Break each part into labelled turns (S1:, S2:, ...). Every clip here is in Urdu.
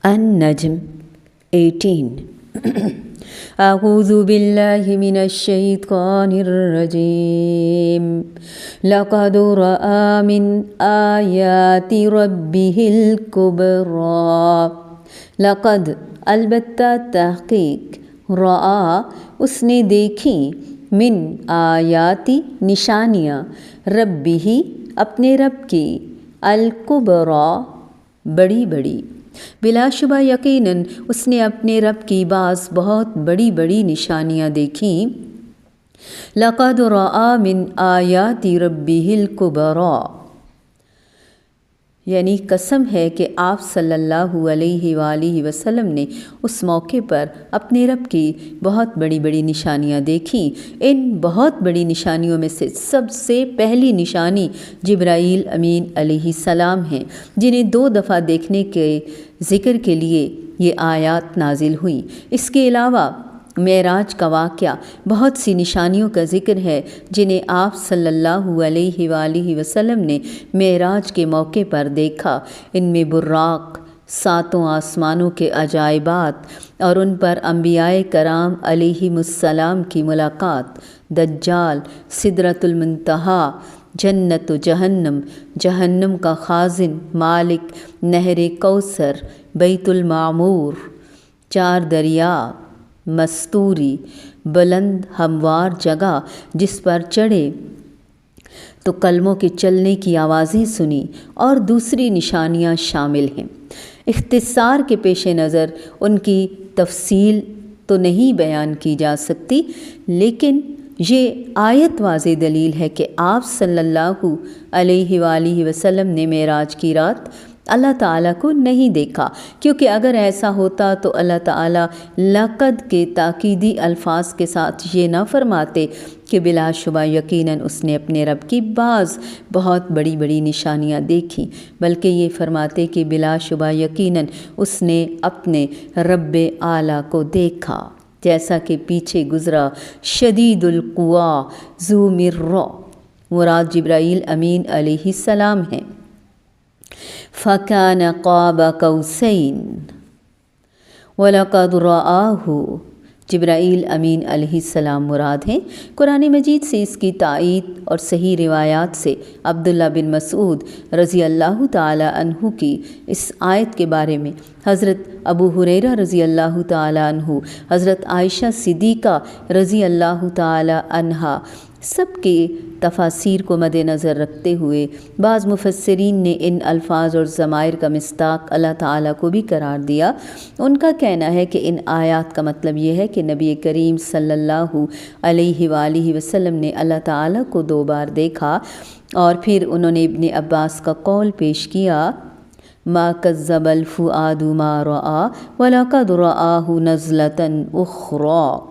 S1: النجم 18 أعوذ بالله من الشيطان الرجيم لقد رأى من آيات ربه الكبرى لقد البتہ تحقیق رآ اس نے دیکھی من آیاتی نشانیاں ربہ اپنے رب کی الکبریٰ بڑی بڑی بلا شبہ یقیناً اس نے اپنے رب کی بعض بہت بڑی بڑی نشانیاں دیکھیں لقد رأى من آیات ربہ الکبریٰ یعنی قسم ہے کہ آپ صلی اللہ علیہ وآلہ وسلم نے اس موقع پر اپنے رب کی بہت بڑی بڑی نشانیاں دیکھیں۔ ان بہت بڑی نشانیوں میں سے سب سے پہلی نشانی جبرائیل امین علیہ السلام ہیں، جنہیں 2 دفعہ دیکھنے کے ذکر کے لیے یہ آیات نازل ہوئی۔ اس کے علاوہ معراج کا واقعہ بہت سی نشانیوں کا ذکر ہے جنہیں آپ صلی اللہ علیہ وآلہ وسلم نے معراج کے موقع پر دیکھا۔ ان میں براق، 7 آسمانوں کے عجائبات اور ان پر انبیاء کرام علیہم السلام کی ملاقات، دجال، سدرۃ المنتہا، جنت و جہنم، جہنم کا خازن، مالک، نہر کوثر، بیت المعمور، 4 دریا، مستوری، بلند ہموار جگہ جس پر چڑھے تو قلموں کے چلنے کی آوازیں سنی اور دوسری نشانیاں شامل ہیں۔ اختصار کے پیش نظر ان کی تفصیل تو نہیں بیان کی جا سکتی، لیکن یہ آیت واضح دلیل ہے کہ آپ صلی اللہ علیہ وآلہ وسلم نے معراج کی رات اللہ تعالیٰ کو نہیں دیکھا، کیونکہ اگر ایسا ہوتا تو اللہ تعالیٰ لقد کے تاکیدی الفاظ کے ساتھ یہ نہ فرماتے کہ بلا شبہ یقیناً اس نے اپنے رب کی بعض بہت بڑی بڑی نشانیاں دیکھیں، بلکہ یہ فرماتے کہ بلا شبہ یقیناً اس نے اپنے رب اعلیٰ کو دیکھا، جیسا کہ پیچھے گزرا۔ شدید القویٰ ذو مرہ مراد جبرائیل امین علیہ السلام ہیں۔ فَكَانَ قَابَ قَوْسَيْنِ وَلَقَدْ رَآهُ جبرائیل امین علیہ السلام مراد ہیں۔ قرآن مجید سے اس کی تائید اور صحیح روایات سے عبداللہ بن مسعود رضی اللہ تعالی عنہ کی اس آیت کے بارے میں حضرت ابو ہریرہ رضی اللہ تعالی عنہ، حضرت عائشہ صدیقہ رضی اللہ تعالی عنہا سب کے تفاسیر کو مد نظر رکھتے ہوئے بعض مفسرین نے ان الفاظ اور ضمائر کا مصداق اللہ تعالیٰ کو بھی قرار دیا۔ ان کا کہنا ہے کہ ان آیات کا مطلب یہ ہے کہ نبی کریم صلی اللہ علیہ وآلہ وسلم نے اللہ تعالیٰ کو 2 بار دیکھا، اور پھر انہوں نے ابن عباس کا قول پیش کیا ما کذب الفؤاد ما رأى ولقد رآه نزلة اخرى۔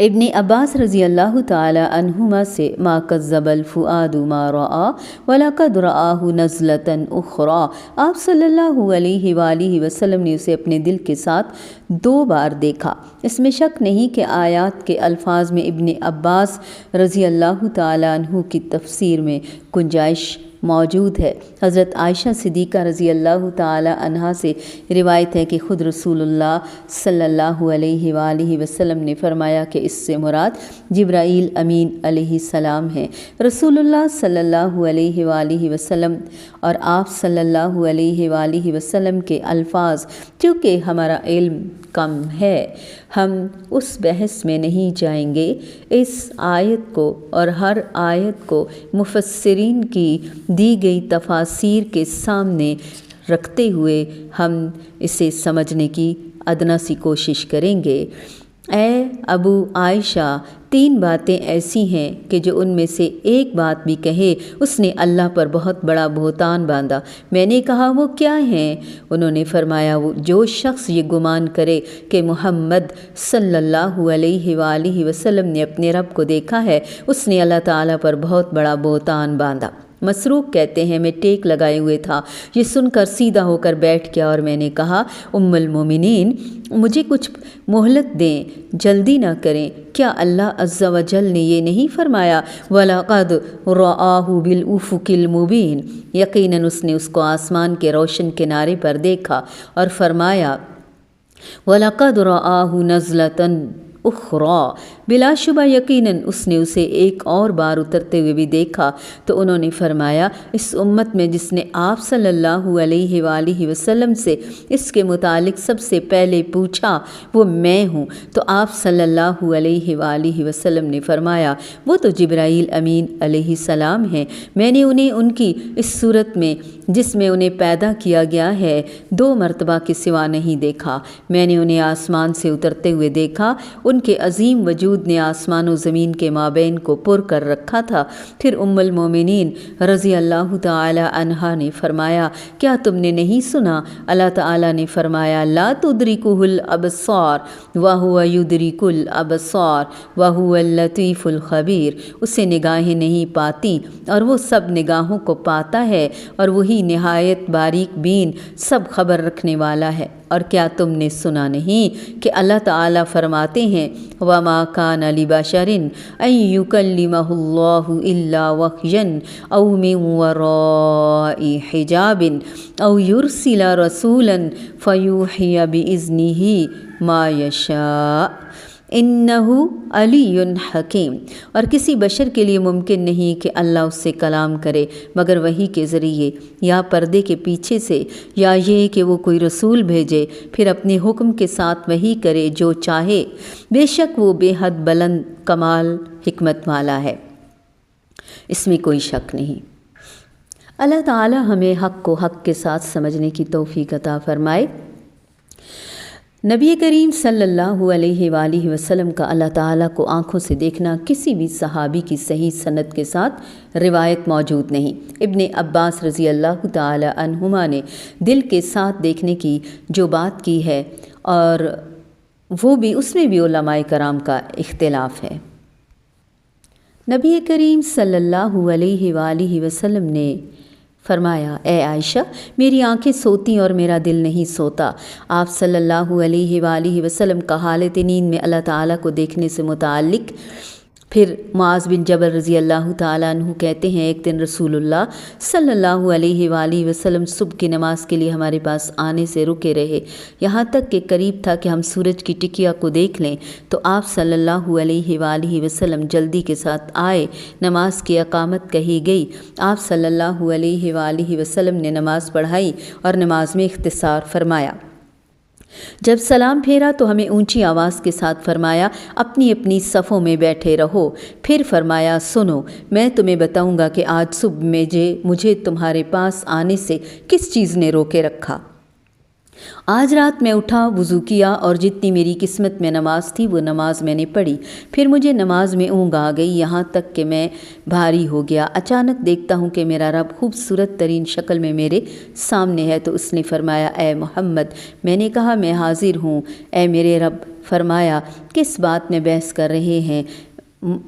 S1: ابن عباس رضی اللہ تعالی عنہما سے ما کذب الفؤاد ما رأى ولقد رآه نزلة اخرى، آپ صلی اللہ علیہ وآلہ وسلم نے اسے اپنے دل کے ساتھ 2 بار دیکھا۔ اس میں شک نہیں کہ آیات کے الفاظ میں ابن عباس رضی اللہ تعالی عنہ کی تفسیر میں گنجائش موجود ہے۔ حضرت عائشہ صدیقہ رضی اللہ تعالی عنہا سے روایت ہے کہ خود رسول اللہ صلی اللہ علیہ وآلہ وسلم نے فرمایا کہ اس سے مراد جبرائیل امین علیہ السلام ہیں۔ رسول اللہ صلی اللہ علیہ وآلہ وسلم اور آپ صلی اللہ علیہ وآلہ وسلم کے الفاظ، چونکہ ہمارا علم کم ہے ہم اس بحث میں نہیں جائیں گے۔ اس آیت کو اور ہر آیت کو مفسرین کی دی گئی تفاسیر کے سامنے رکھتے ہوئے ہم اسے سمجھنے کی ادنا سی کوشش کریں گے۔ اے ابو عائشہ، 3 باتیں ایسی ہیں کہ جو ان میں سے ایک بات بھی کہے اس نے اللہ پر بہت بڑا بہتان باندھا۔ میں نے کہا وہ کیا ہیں؟ انہوں نے فرمایا وہ جو شخص یہ گمان کرے کہ محمد صلی اللہ علیہ وآلہ وسلم نے اپنے رب کو دیکھا ہے، اس نے اللہ تعالیٰ پر بہت بڑا بہتان باندھا۔ مسروق کہتے ہیں میں ٹیک لگائے ہوئے تھا، یہ سن کر سیدھا ہو کر بیٹھ گیا اور میں نے کہا ام المومنین مجھے کچھ مہلت دیں، جلدی نہ کریں، کیا اللہ عز و جل نے یہ نہیں فرمایا وَلَقَدْ رَآهُ بِالْأُفُقِ الْمُبِينِ، یقیناً اس نے اس کو آسمان کے روشن کنارے پر دیکھا، اور فرمایا وَلَقَدْ رَآهُ نَزْلَةً اخری، بلا شبہ یقیناً اس نے اسے ایک اور بار اترتے ہوئے بھی دیکھا۔ تو انہوں نے فرمایا اس امت میں جس نے آپ صلی اللہ علیہ وآلہ وسلم سے اس کے متعلق سب سے پہلے پوچھا وہ میں ہوں۔ تو آپ صلی اللہ علیہ وآلہ وسلم نے فرمایا وہ تو جبرائیل امین علیہ السلام ہیں، میں نے انہیں ان کی اس صورت میں جس میں انہیں پیدا کیا گیا ہے 2 مرتبہ کے سوا نہیں دیکھا، میں نے انہیں آسمان سے اترتے ہوئے دیکھا، ان کے عظیم وجود نے آسمان و زمین کے مابین کو پر کر رکھا تھا۔ پھر ام المومنین رضی اللہ تعالی عنہا نے فرمایا کیا تم نے نہیں سنا اللہ تعالی نے فرمایا لا تدرکہ الابصار وہو یدرک الابصار وہو اللطیف الخبیر، اسے نگاہیں نہیں پاتی اور وہ سب نگاہوں کو پاتا ہے اور وہی نہایت باریک بین سب خبر رکھنے والا ہے۔ اور کیا تم نے سنا نہیں کہ اللہ تعالیٰ فرماتے ہیں وَمَا كَانَ لِبَشَرٍ أَن يُكَلِّمَهُ اللَّهُ إِلَّا وَحْيًا أَوْ مِن وَرَاءِ حِجَابٍ أَوْ يُرْسِلَ رَسُولًا فَيُوحِيَ بِإِذْنِهِ مَا يَشَاءُ انہو علی حکیم، اور کسی بشر کے لیے ممکن نہیں کہ اللہ اس سے کلام کرے مگر وحی کے ذریعے یا پردے کے پیچھے سے، یا یہ کہ وہ کوئی رسول بھیجے پھر اپنے حکم کے ساتھ وحی کرے جو چاہے، بے شک وہ بے حد بلند کمال حکمت والا ہے، اس میں کوئی شک نہیں۔ اللہ تعالی ہمیں حق کو حق کے ساتھ سمجھنے کی توفیق عطا فرمائے۔ نبی کریم صلی اللہ علیہ وآلہ وسلم کا اللہ تعالیٰ کو آنکھوں سے دیکھنا کسی بھی صحابی کی صحیح سند کے ساتھ روایت موجود نہیں۔ ابن عباس رضی اللہ تعالی عنہما نے دل کے ساتھ دیکھنے کی جو بات کی ہے اور وہ بھی اس میں بھی علماء کرام کا اختلاف ہے۔ نبی کریم صلی اللہ علیہ وآلہ وسلم نے فرمایا اے عائشہ میری آنکھیں سوتی اور میرا دل نہیں سوتا۔ آپ صلی اللہ علیہ وآلہ وسلم کا حالت نیند میں اللہ تعالیٰ کو دیکھنے سے متعلق۔ پھر معاذ بن جبل رضی اللہ تعالیٰ عنہ کہتے ہیں ایک دن رسول اللہ صلی اللہ علیہ وآلہ وسلم صبح کی نماز کے لیے ہمارے پاس آنے سے رکے رہے، یہاں تک کہ قریب تھا کہ ہم سورج کی ٹکیا کو دیکھ لیں، تو آپ صلی اللہ علیہ وآلہ وسلم جلدی کے ساتھ آئے، نماز کی اقامت کہی گئی، آپ صلی اللہ علیہ وآلہ وسلم نے نماز پڑھائی اور نماز میں اختصار فرمایا۔ جب سلام پھیرا تو ہمیں اونچی آواز کے ساتھ فرمایا اپنی اپنی صفوں میں بیٹھے رہو، پھر فرمایا سنو میں تمہیں بتاؤں گا کہ آج صبح مجھے تمہارے پاس آنے سے کس چیز نے روکے رکھا۔ آج رات میں اٹھا، وضو کیا اور جتنی میری قسمت میں نماز تھی وہ نماز میں نے پڑھی، پھر مجھے نماز میں اونگ آ گئی یہاں تک کہ میں بھاری ہو گیا، اچانک دیکھتا ہوں کہ میرا رب خوبصورت ترین شکل میں میرے سامنے ہے، تو اس نے فرمایا اے محمد، میں نے کہا میں حاضر ہوں اے میرے رب۔ فرمایا کس بات میں بحث کر رہے ہیں؟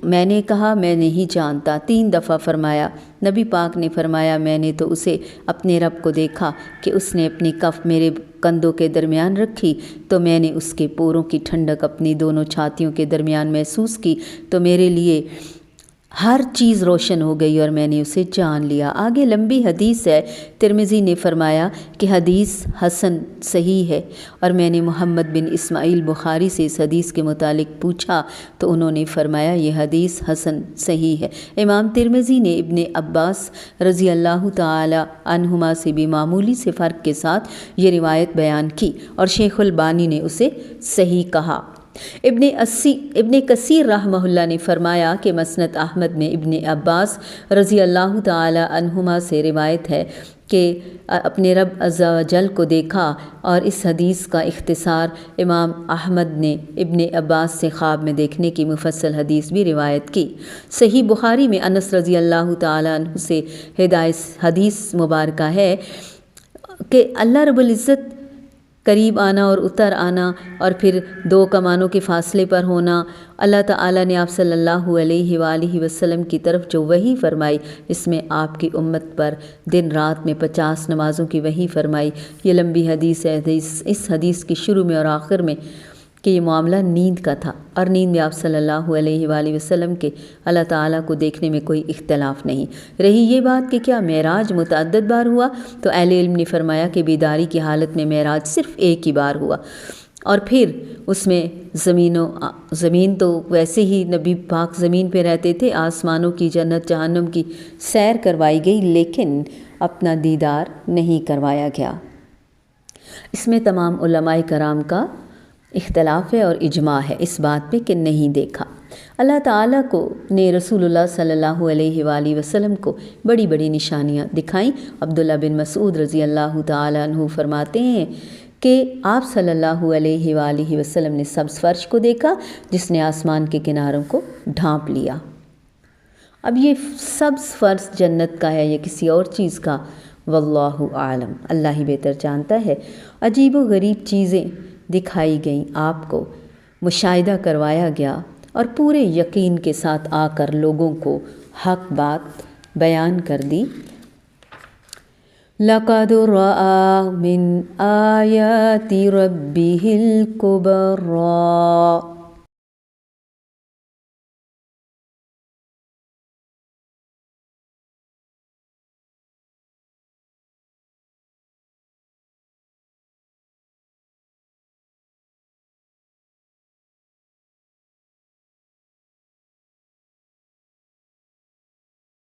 S1: میں نے کہا میں نہیں جانتا۔ 3 دفعہ فرمایا۔ نبی پاک نے فرمایا میں نے تو اسے اپنے رب کو دیکھا کہ اس نے اپنی کف میرے کندھوں کے درمیان رکھی، تو میں نے اس کے پوروں کی ٹھنڈک اپنی دونوں چھاتیوں کے درمیان محسوس کی، تو میرے لیے ہر چیز روشن ہو گئی اور میں نے اسے جان لیا۔ آگے لمبی حدیث ہے، ترمذی نے فرمایا کہ حدیث حسن صحیح ہے، اور میں نے محمد بن اسماعیل بخاری سے اس حدیث کے متعلق پوچھا تو انہوں نے فرمایا یہ حدیث حسن صحیح ہے۔ امام ترمذی نے ابن عباس رضی اللہ تعالی عنہما سے بھی معمولی سے فرق کے ساتھ یہ روایت بیان کی اور شیخ البانی نے اسے صحیح کہا۔ ابن کثیر رحمہ اللہ نے فرمایا کہ مسند احمد میں ابن عباس رضی اللہ تعالی عنہما سے روایت ہے کہ اپنے رب عز و جل کو دیکھا، اور اس حدیث کا اختصار امام احمد نے ابن عباس سے خواب میں دیکھنے کی مفصل حدیث بھی روایت کی۔ صحیح بخاری میں انس رضی اللہ تعالی عنہ سے حدیث مبارکہ ہے کہ اللہ رب العزت قریب آنا اور اتر آنا اور پھر 2 کمانوں کے فاصلے پر ہونا، اللہ تعالیٰ نے آپ صلی اللہ علیہ وآلہ وسلم کی طرف جو وحی فرمائی، اس میں آپ کی امت پر دن رات میں 50 نمازوں کی وحی فرمائی۔ یہ لمبی حدیث ہے۔ اس حدیث کی شروع میں اور آخر میں کہ یہ معاملہ نیند کا تھا، اور نیند میں آپ صلی اللہ علیہ وآلہ وسلم کے اللہ تعالیٰ کو دیکھنے میں کوئی اختلاف نہیں۔ رہی یہ بات کہ کیا معراج متعدد بار ہوا، تو اہل علم نے فرمایا کہ بیداری کی حالت میں معراج صرف ایک ہی بار ہوا، اور پھر اس میں زمین تو ویسے ہی نبی پاک زمین پہ رہتے تھے، آسمانوں کی، جنت جہنم کی سیر کروائی گئی، لیکن اپنا دیدار نہیں کروایا گیا۔ اس میں تمام علماء کرام کا اختلاف ہے اور اجماع ہے اس بات پہ کہ نہیں دیکھا۔ اللہ تعالیٰ کو نے رسول اللہ صلی اللہ علیہ وآلہ وسلم کو بڑی بڑی نشانیاں دکھائیں۔ عبداللہ بن مسعود رضی اللہ تعالیٰ عنہ فرماتے ہیں کہ آپ صلی اللہ علیہ وآلہ وسلم نے سبز فرش کو دیکھا جس نے آسمان کے کناروں کو ڈھانپ لیا۔ اب یہ سبز فرش جنت کا ہے یا کسی اور چیز کا، واللہ عالم، اللہ ہی بہتر جانتا ہے۔ عجیب و غریب چیزیں دکھائی گئیں، آپ کو مشاہدہ کروایا گیا، اور پورے یقین کے ساتھ آ کر لوگوں کو حق بات بیان کر دی۔ لَقَدْ رَأَىٰ مِنْ آيَاتِ رَبِّهِ الْكُبْرَىٰ